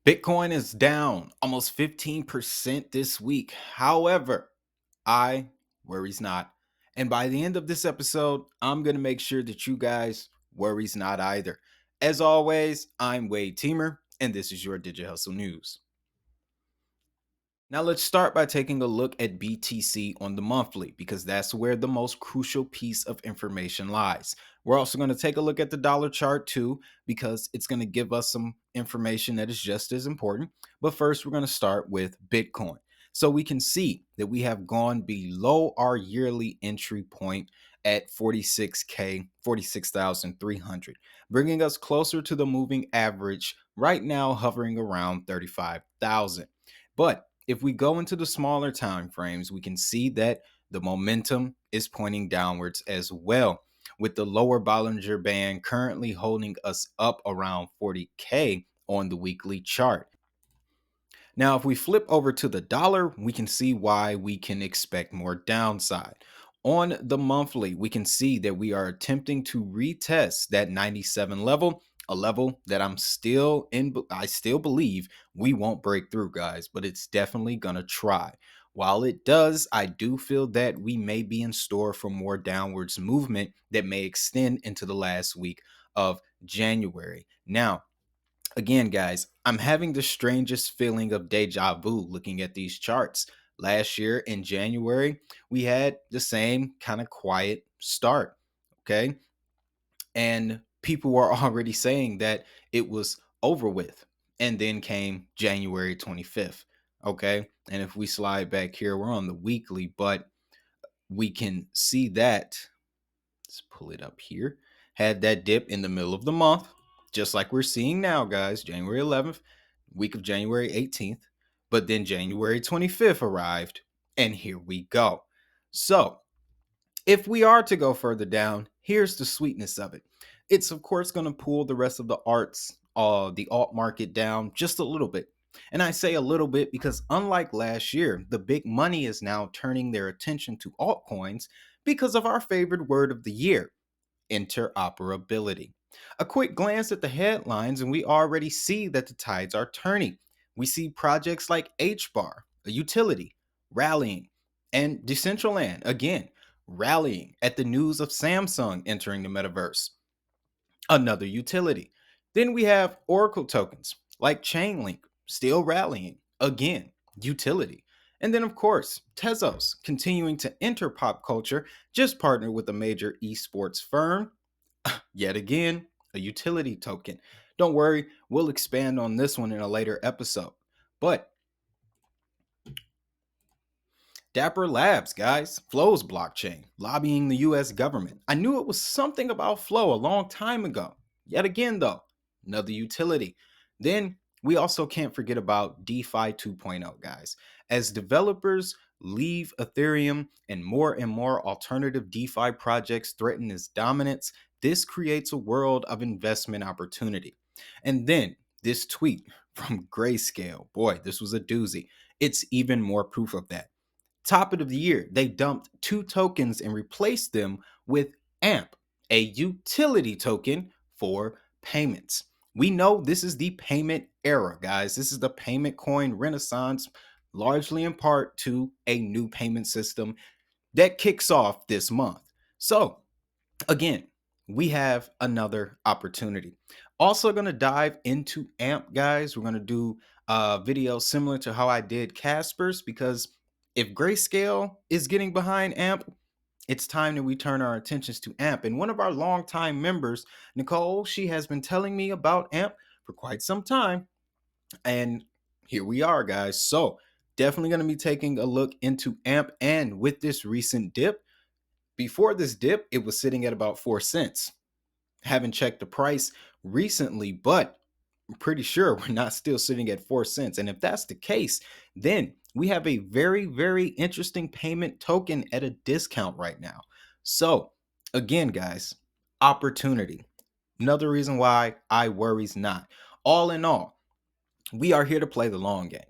Bitcoin is down almost 15% this week. However, I worries not. And by the end of this episode, I'm going to make sure that you guys worries not either. As always, I'm Wade Teamer, and this is your Digital Hustle News. Now, let's start by taking a look at BTC on the monthly because that's where the most crucial piece of information lies. We're also going to take a look at the dollar chart too because it's going to give us some information that is just as important. But first, we're going to start with Bitcoin. So we can see that we have gone below our yearly entry point at 46K, 46,300, bringing us closer to the moving average right now, hovering around 35,000. But if we go into the smaller time frames, we can see that the momentum is pointing downwards as well, with the lower Bollinger Band currently holding us up around 40K on the weekly chart. Now, if we flip over to the dollar, we can see why we can expect more downside. On the monthly, we can see that we are attempting to retest that 97 level, a level that I still believe we won't break through, guys, but it's definitely going to try. While it does, I do feel that we may be in store for more downwards movement that may extend into the last week of January. Now, again, guys, I'm having the strangest feeling of deja vu looking at these charts. Last year in January, we had the same kind of quiet start. Okay. And people were already saying that it was over with. And then came January 25th. Okay. And if we slide back here, we're on the weekly, but we can see that. Let's pull it up here. Had that dip in the middle of the month, just like we're seeing now, guys. January 11th, week of January 18th. But then January 25th arrived, and here we go. So, if we are to go further down, here's the sweetness of it. It's, of course, going to pull the rest of the alt market down just a little bit. And I say a little bit because, unlike last year, the big money is now turning their attention to altcoins because of our favorite word of the year, interoperability. A quick glance at the headlines, and we already see that the tides are turning. We see projects like HBAR, a utility, rallying, and Decentraland, again, rallying at the news of Samsung entering the metaverse, another utility. Then we have Oracle tokens like Chainlink still rallying, again, utility. And then, of course, Tezos continuing to enter pop culture, just partnered with a major esports firm, yet again, a utility token. Don't worry, we'll expand on this one in a later episode. But Dapper Labs, guys, Flow's blockchain, lobbying the US government. I knew it was something about Flow a long time ago. Yet again, though, another utility. Then we also can't forget about DeFi 2.0, guys. As developers leave Ethereum and more alternative DeFi projects threaten its dominance, this creates a world of investment opportunity. And then this tweet from Grayscale, boy, this was a doozy. It's even more proof of that. Top of the year, they dumped two tokens and replaced them with AMP, a utility token for payments. We know this is the payment era, guys. This is the payment coin renaissance, largely in part to a new payment system that kicks off this month. So, again, we have another opportunity. Also, going to dive into AMP, guys. We're going to do a video similar to how I did Casper's because if Grayscale is getting behind AMP, it's time that we turn our attentions to AMP. And one of our longtime members, Nicole, she has been telling me about AMP for quite some time. And here we are, guys. So, definitely going to be taking a look into AMP. And with this recent dip, before this dip, it was sitting at about 4 cents. Haven't checked the price recently, but I'm pretty sure we're not still sitting at 4 cents. And if that's the case, then we have a very interesting payment token at a discount right now. So, again, guys, opportunity. Another reason why I worries not. All in all, we are here to play the long game,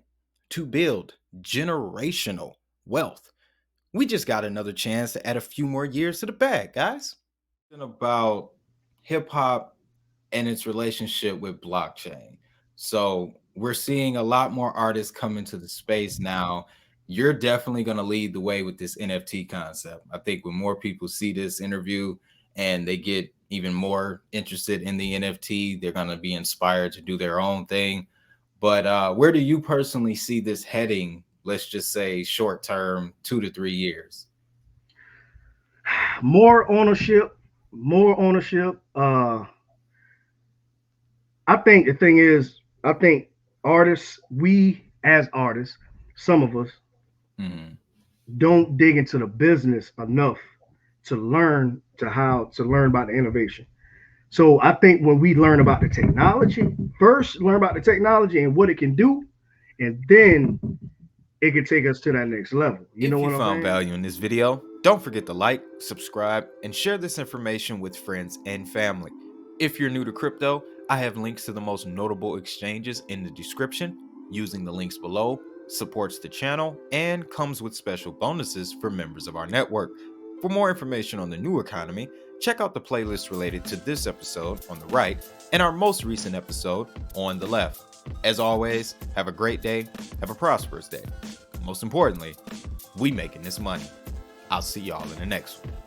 to build generational wealth. We just got another chance to add a few more years to the bag, guys. About hip hop and its relationship with blockchain. So we're seeing a lot more artists come into the space now. You're definitely going to lead the way with this NFT concept. I think when more people see this interview and they get even more interested in the NFT, they're going to be inspired to do their own thing. But where do you personally see this heading? Let's just say short term, 2 to 3 years. More ownership, more ownership. I think the thing is, I think artists, we as artists, some of us Mm-hmm. don't dig into the business enough to learn to how to learn about the innovation. So I think when we learn about the technology, first learn about the technology and what it can do, and then it can take us to that next level. You know If you what I'm found saying? value in this video, don't forget to like, subscribe, and share this information with friends and family. If you're new to crypto, I have links to the most notable exchanges in the description. Using the links below supports the channel and comes with special bonuses for members of our network. For more information on the new economy, check out the playlist related to this episode on the right and our most recent episode on the left. As always, have a great day, have a prosperous day. Most importantly, we making this money. I'll see y'all in the next one.